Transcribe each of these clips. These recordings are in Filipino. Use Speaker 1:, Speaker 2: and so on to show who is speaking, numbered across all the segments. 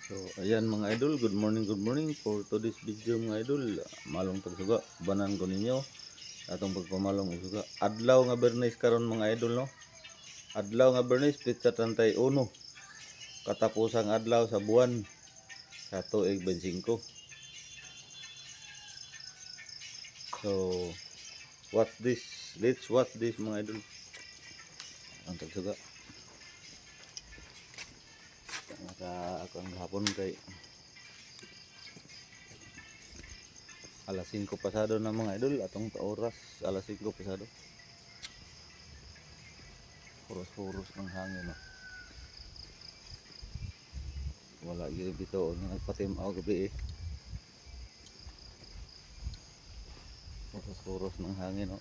Speaker 1: So, ayan mga idol, good morning for today's video mga idol. Malong tagsuga, banan ko ninyo atong pagpamalong usuga. Adlaw nga Bernes karon mga idol no. Adlaw nga Bernes pitsa 31. Katapusang adlaw sa buwan sa tuig 25. So, watch this. Let's watch this mga idol. Ang tagsuga. Naka ako ang hapon kay alas 5 pasado na mga idol, atong oras alas 5 pasado. Huros-huros ng hangin no. Wala gyud bitaw nga nagpatimaw gabi eh. Huros-huros ng hangin no.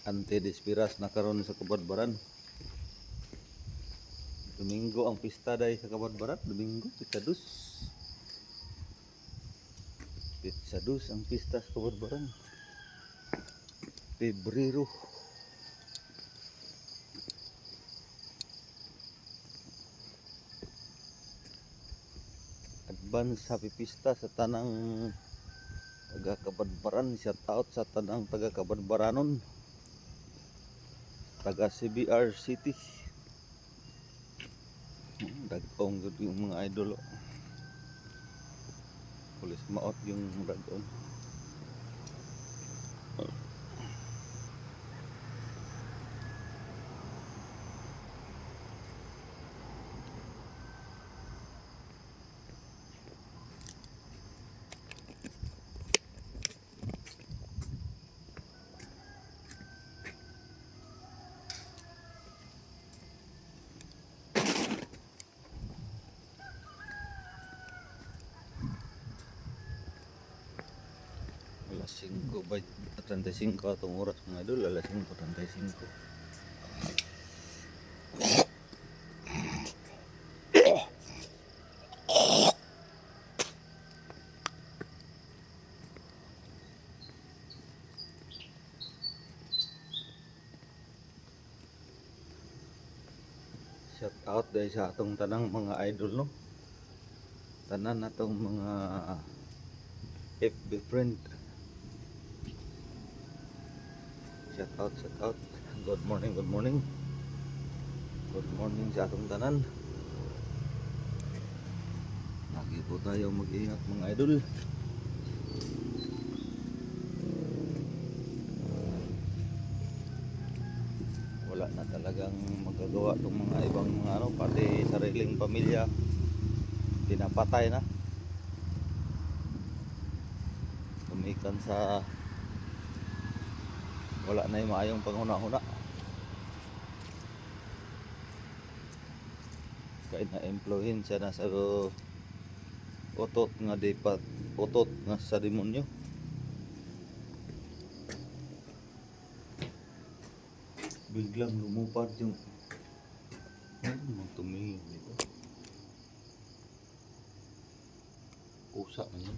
Speaker 1: Anti-despiras na karon sa Kabadbaran. Domingo ang pista day sa Kabadbaran, Domingo Pitsadus. Pitsadus ang pista sa Kabadbaran. Pebrero. Advance happy pista sa tanang taga Kabadbaran, shout out sa tanang taga Kabadbaranon, taga CBR City. Dagong gud yung mga idol. Pulis maot yung dagong. Alas 5 by 35 atong oras mga idol, alas 5:35. Shout out dahil sa atong tanang mga idol no. Tanan natong mga FB friend. Shout out, shout out. Good morning, good morning. Good morning sa atong tanan. Lagi po tayo mag-ingat mga idol. Wala na talagang magagawa itong mga ibang mga ano, pati sariling pamilya pinapatay na. Tumikan sa wala na yung maayong panghuna-huna. Kahit na employin siya na sa utot nga dipat, utot nga sa demonyo. Biglang lumupad yung tumingin dito. Pusa na yun.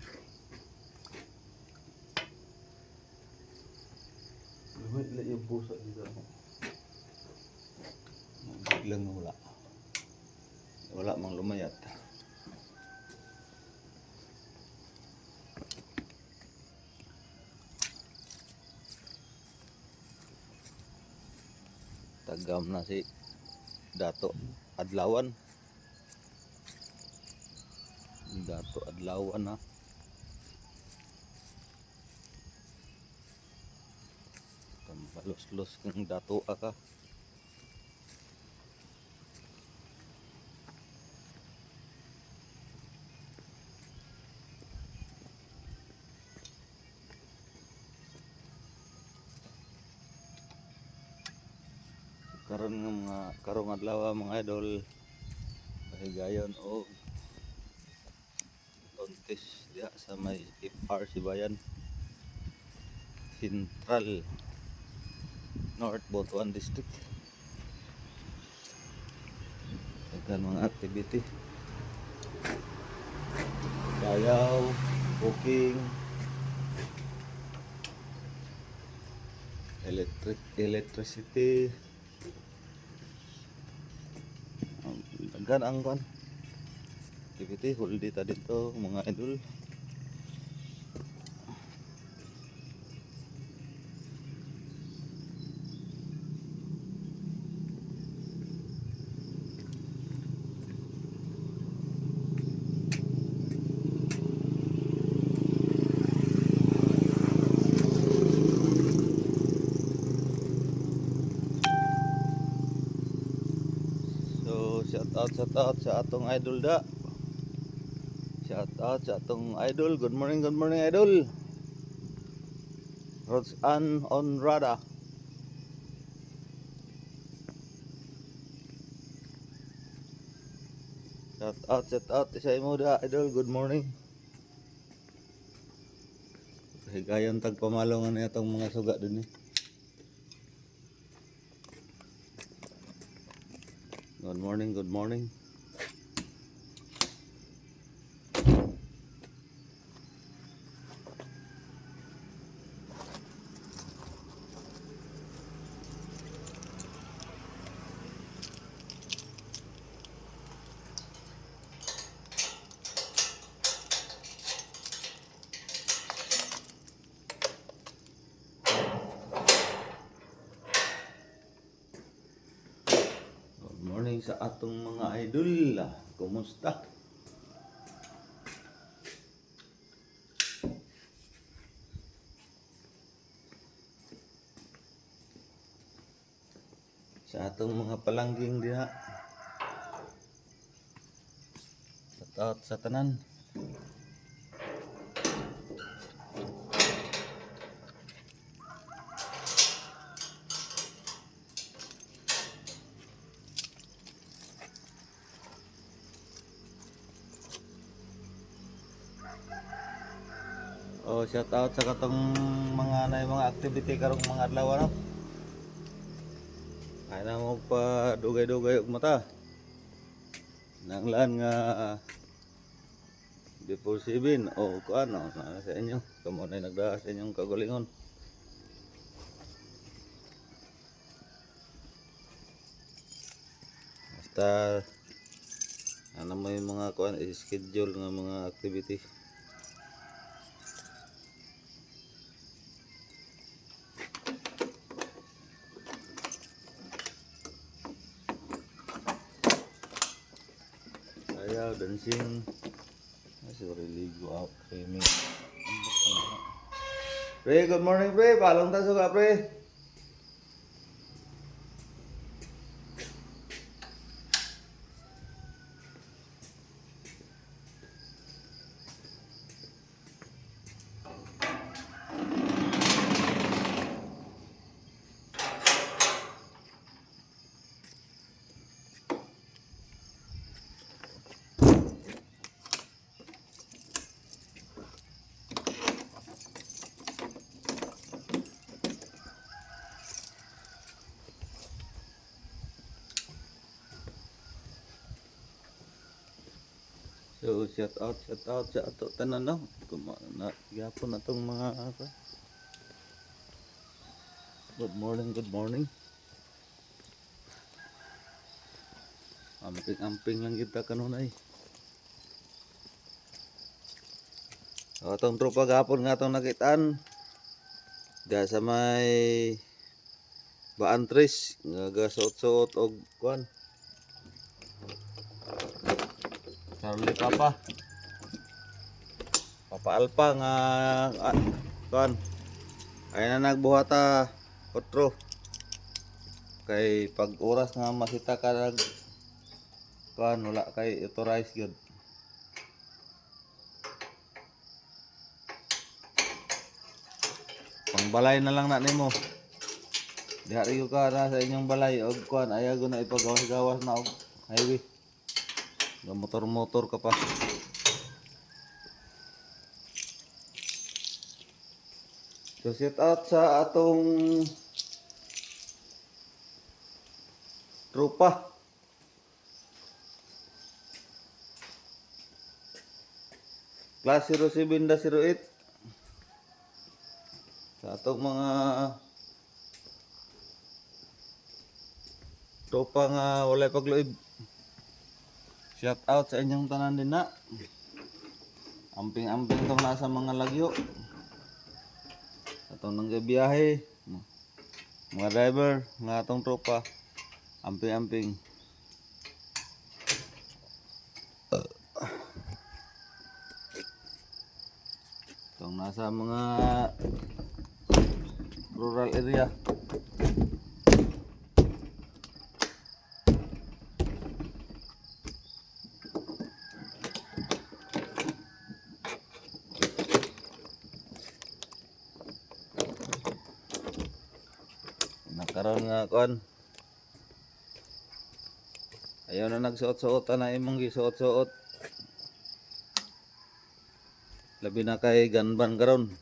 Speaker 1: Lumit yung pusa dito. Biglang wala. Wala mang lumayat. Tagam na si Dato Adlawan. Dato Adlawan na. Tambalos-los kang dato ka. Karon nga mga karong adlaw mga idol, pahigayon o contest diha sa may FR Sibayan Central North Butuan District. Daghan mga activity, sayaw, cooking, electricity. Daghan ang kan activity huli dito dito mga idol. So shout out sa atong idol da. Shout out sa atong idol. Good morning idol. Rods on Rada. Shout out sa imo da idol. Good morning. Higayon tagpamalongan na itong mga suga dun eh. Good morning, good morning. Good morning sa atong mga idol. Kumusta? Sa atong mga palangging diha. Shout out sa tanan. Oh, shout out sa katong mga activity karong mga adlaw ano. Ay na mo pa dugay-dugay og mata. Nanglan nga before 7 o kuan no na sa inyo. Kamo na nagdaa sa inyong kagalingon. Basta ano mo yung mga kuan schedule nga mga activity. Ayaw, dancing. Sorry, ligo out. Swimming. Pre, good morning, pre. Palong taso ka, pre. So, shout out sa ato tanan no. Kumana gyapon natong mga good morning. Amping lang kita kanunay. So, atong tropa gapon nga atong nakitaan. Da sa may Baantris nga gasuot-suot og kuan. Charlie Papa Alpa nga kuan ay na nagbuhata otro kay pag oras nga masita ka nag kuan wala kay authorize gyud. Pangbalay na lang na nimo. Diha riyo ka na sa inyong balay og kuan ayaw na ipagawas-gawas na og highway. Motor ka pa. So shout out sa atong tropa. Class 07-08. Sa atong mga tropa nga walay pagluib. Shout out sa inyong tanan din na. Amping-amping tong nasa mga lagyo. Atong nanggabiyahe. Mga driver nga atong tropa. Amping-amping. Itong nasa mga rural area. Nakaroon nga kuan. Ayaw na nagsuot-suotan na imong gisuot-suot. Labi na kay ganban karon.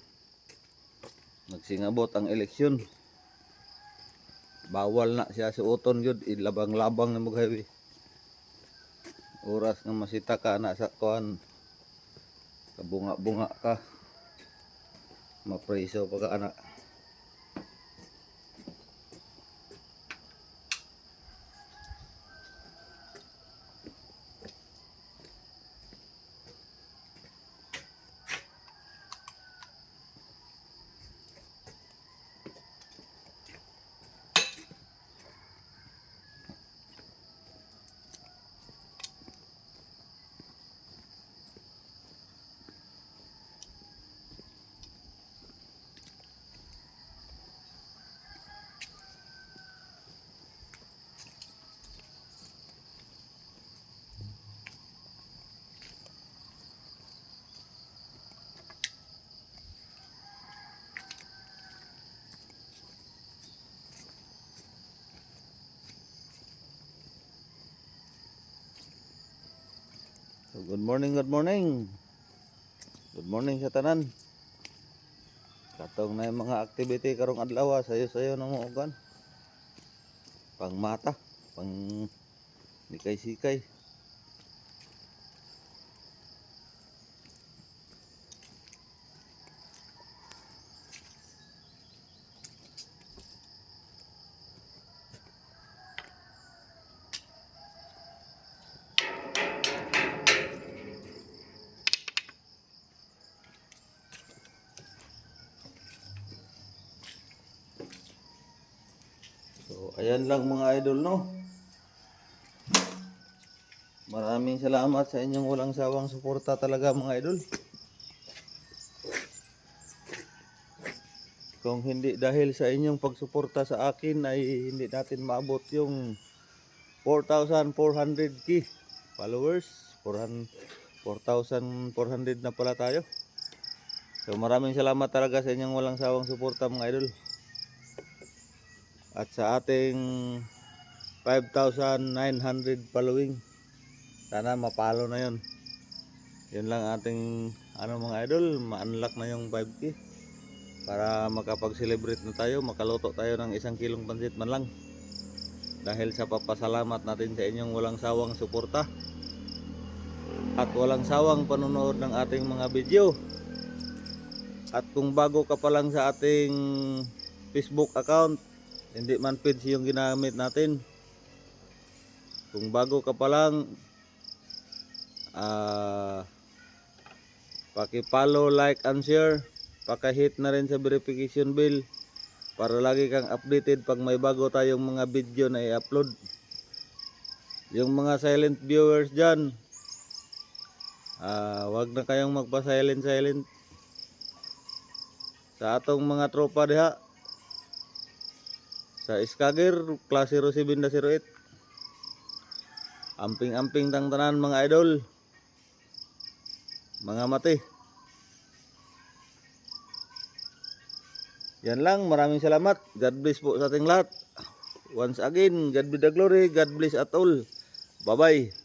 Speaker 1: Nagsingabot ang eleksyon. Bawal na siya suoton gyud, ilabang-labang na mag-highway. Oras nga masita ka na sa kuan. Kabunga-bunga ka. Mapreso pa ka anak. So, good morning, good morning. Good morning sa tanan. Katong na yung mga activity karong adlaw, sayo-sayo na mo ugan. Pang mata, pang nikay-sikay. So, ayan lang mga idol, no. Maraming salamat sa inyong walang sawang suporta talaga mga idol. Kung hindi dahil sa inyong pagsuporta sa akin ay hindi natin maabot yung 4,400 followers. 4,400 na pala tayo. So maraming salamat talaga sa inyong walang sawang suporta mga idol. At sa ating 5,900 following, sana mapalo na yon. Yun lang ating mga idol, ma-unlock na yung 5K para makapag-celebrate na tayo, makaluto tayo ng 1 kilong pansit man lang. Dahil sa papasalamat natin sa inyong walang sawang suporta at walang sawang panonood ng ating mga video. At kung bago ka pa lang sa ating Facebook account, hindi man page yung ginamit natin. Kung bago ka pa lang, paki-follow, like and share. Paki-hit na rin sa verification bell para lagi kang updated pag may bago tayong mga video na i-upload. Yung mga silent viewers dyan, wag na kayong magpa-silent sa atong mga tropa diha sa Iskager, klase 07-08. Amping-amping tang tanan mga idol, mga mati. Yan lang, maraming salamat. God bless po sa ating lahat. Once again, God be the glory, God bless at all. Bye bye.